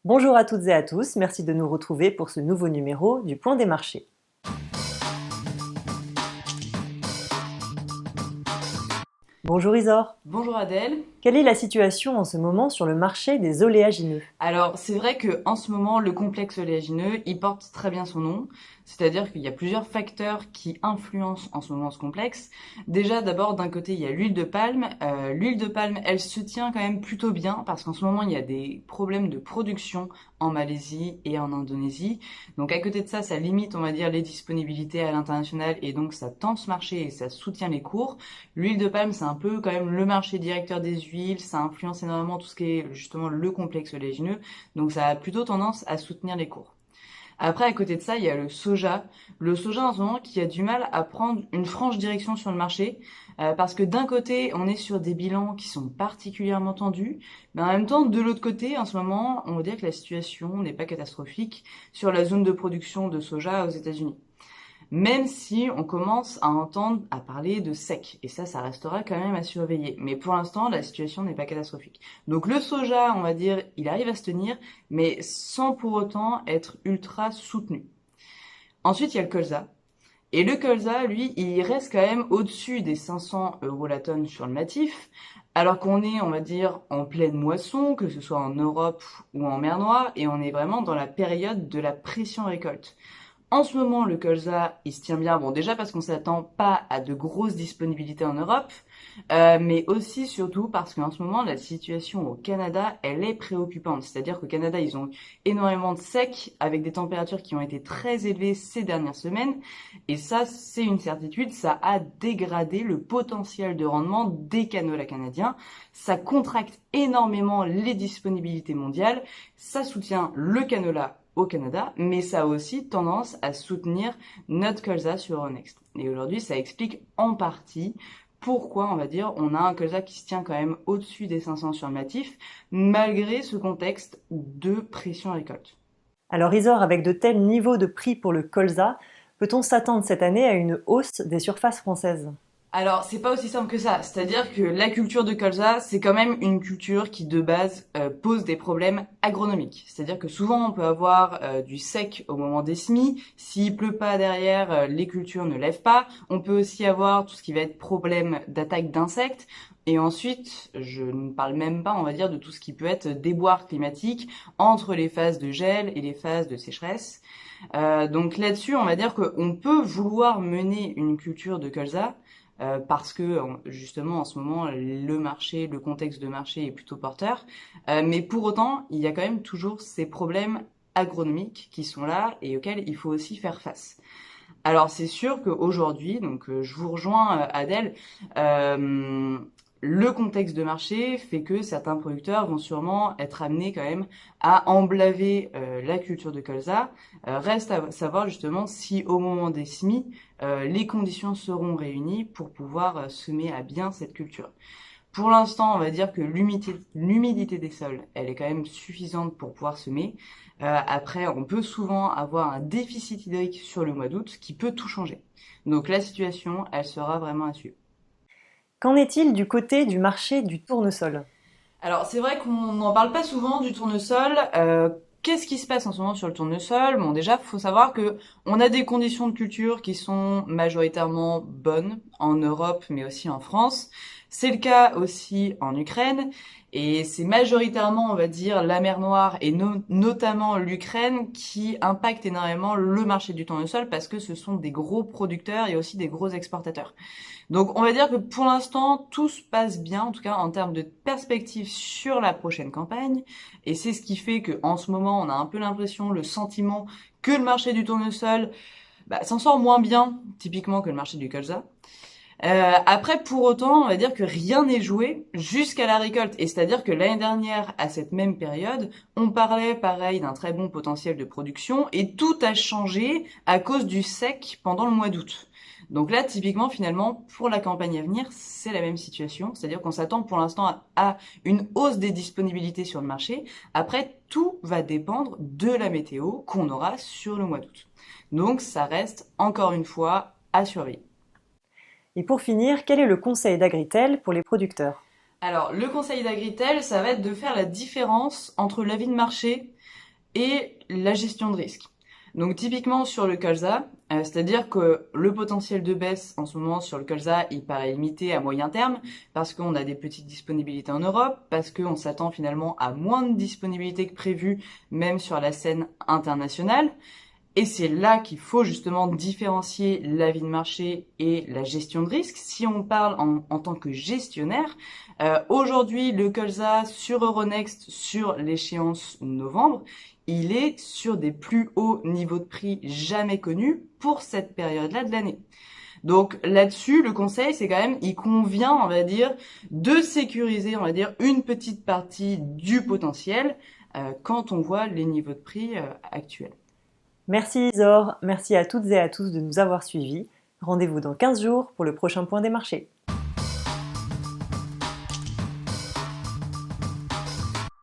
Bonjour à toutes et à tous, merci de nous retrouver pour ce nouveau numéro du Point des marchés. Bonjour Isor. Bonjour Adèle. Quelle est la situation en ce moment sur le marché des oléagineux? Alors, c'est vrai que en ce moment, le complexe oléagineux, il porte très bien son nom. C'est-à-dire qu'il y a plusieurs facteurs qui influencent en ce moment ce complexe. Déjà, d'abord, d'un côté, il y a l'huile de palme. L'huile de palme, elle se tient quand même plutôt bien parce qu'en ce moment, il y a des problèmes de production en Malaisie et en Indonésie. Donc, à côté de ça, ça limite, on va dire, les disponibilités à l'international et donc ça tend ce marché et ça soutient les cours. L'huile de palme, c'est un peu quand même le marché directeur des huiles. Ça influence énormément tout ce qui est justement le complexe oléagineux. Donc ça a plutôt tendance à soutenir les cours. Après, à côté de ça, il y a le soja. Le soja, en ce moment, qui a du mal à prendre une franche direction sur le marché, parce que d'un côté, on est sur des bilans qui sont particulièrement tendus, mais en même temps, de l'autre côté, en ce moment, on va dire que la situation n'est pas catastrophique sur la zone de production de soja aux États-Unis. Même si on commence à entendre à parler de sec. Et ça restera quand même à surveiller. Mais pour l'instant, la situation n'est pas catastrophique. Donc le soja, on va dire, il arrive à se tenir, mais sans pour autant être ultra soutenu. Ensuite, il y a le colza. Et le colza, lui, il reste quand même au-dessus des 500 euros la tonne sur le natif, alors qu'on est, on va dire, en pleine moisson, que ce soit en Europe ou en mer Noire, et on est vraiment dans la période de la pression récolte. En ce moment, le colza, il se tient bien. Bon, déjà parce qu'on s'attend pas à de grosses disponibilités en Europe, mais aussi surtout parce qu'en ce moment, la situation au Canada, elle est préoccupante. C'est-à-dire qu'au Canada, ils ont énormément de sec avec des températures qui ont été très élevées ces dernières semaines. Et ça, c'est une certitude, ça a dégradé le potentiel de rendement des canolas canadiens. Ça contracte énormément les disponibilités mondiales. Ça soutient le canola au Canada, mais ça a aussi tendance à soutenir notre colza sur Euronext. Et aujourd'hui, ça explique en partie pourquoi, on va dire, on a un colza qui se tient quand même au-dessus des 500 sur le natif, malgré ce contexte de pression récolte. Alors Isor, avec de tels niveaux de prix pour le colza, peut-on s'attendre cette année à une hausse des surfaces françaises? Alors, c'est pas aussi simple que ça. C'est-à-dire que la culture de colza, c'est quand même une culture qui, de base, pose des problèmes agronomiques. C'est-à-dire que souvent, on peut avoir du sec au moment des semis. S'il pleut pas derrière, les cultures ne lèvent pas. On peut aussi avoir tout ce qui va être problème d'attaque d'insectes. Et ensuite, je ne parle même pas, on va dire, de tout ce qui peut être déboire climatique entre les phases de gel et les phases de sécheresse. Donc là-dessus, on va dire qu'on peut vouloir mener une culture de colza, parce que justement en ce moment le marché, le contexte de marché est plutôt porteur, mais pour autant il y a quand même toujours ces problèmes agronomiques qui sont là et auxquels il faut aussi faire face. Alors c'est sûr qu'aujourd'hui, donc je vous rejoins Adèle, euh, le contexte de marché fait que certains producteurs vont sûrement être amenés quand même à emblaver la culture de colza. Reste à savoir justement si au moment des semis, les conditions seront réunies pour pouvoir semer à bien cette culture. Pour l'instant, on va dire que l'humidité des sols, elle est quand même suffisante pour pouvoir semer. Après, on peut souvent avoir un déficit hydrique sur le mois d'août qui peut tout changer. Donc la situation, elle sera vraiment à suivre. Qu'en est-il du côté du marché du tournesol? Alors c'est vrai qu'on n'en parle pas souvent du tournesol. Qu'est-ce qui se passe en ce moment sur le tournesol? Bon, déjà, faut savoir que on a des conditions de culture qui sont majoritairement bonnes en Europe, mais aussi en France. C'est le cas aussi en Ukraine. Et c'est majoritairement, on va dire, la mer Noire et notamment l'Ukraine qui impacte énormément le marché du tournesol parce que ce sont des gros producteurs et aussi des gros exportateurs. Donc on va dire que pour l'instant, tout se passe bien, en tout cas en termes de perspective sur la prochaine campagne. Et c'est ce qui fait qu'en ce moment, on a un peu l'impression, le sentiment que le marché du tournesol s'en sort moins bien, typiquement, que le marché du colza. Après, pour autant, on va dire que rien n'est joué jusqu'à la récolte. Et c'est-à-dire que l'année dernière, à cette même période, on parlait pareil d'un très bon potentiel de production et tout a changé à cause du sec pendant le mois d'août. Donc là, typiquement, finalement, pour la campagne à venir, c'est la même situation. C'est-à-dire qu'on s'attend pour l'instant à une hausse des disponibilités sur le marché. Après, tout va dépendre de la météo qu'on aura sur le mois d'août. Donc ça reste, encore une fois, à surveiller. Et pour finir, quel est le conseil d'Agritel pour les producteurs? Alors, le conseil d'Agritel, ça va être de faire la différence entre l'avis de marché et la gestion de risque. Donc typiquement sur le colza, c'est-à-dire que le potentiel de baisse en ce moment sur le colza, il paraît limité à moyen terme parce qu'on a des petites disponibilités en Europe, parce qu'on s'attend finalement à moins de disponibilités que prévu, même sur la scène internationale. Et c'est là qu'il faut justement différencier l'avis de marché et la gestion de risque. Si on parle en tant que gestionnaire, aujourd'hui le colza sur Euronext sur l'échéance novembre, il est sur des plus hauts niveaux de prix jamais connus pour cette période-là de l'année. Donc là-dessus, le conseil, c'est quand même, il convient, on va dire, de sécuriser, on va dire, une petite partie du potentiel quand on voit les niveaux de prix actuels. Merci Isor, merci à toutes et à tous de nous avoir suivis. Rendez-vous dans 15 jours pour le prochain point des marchés.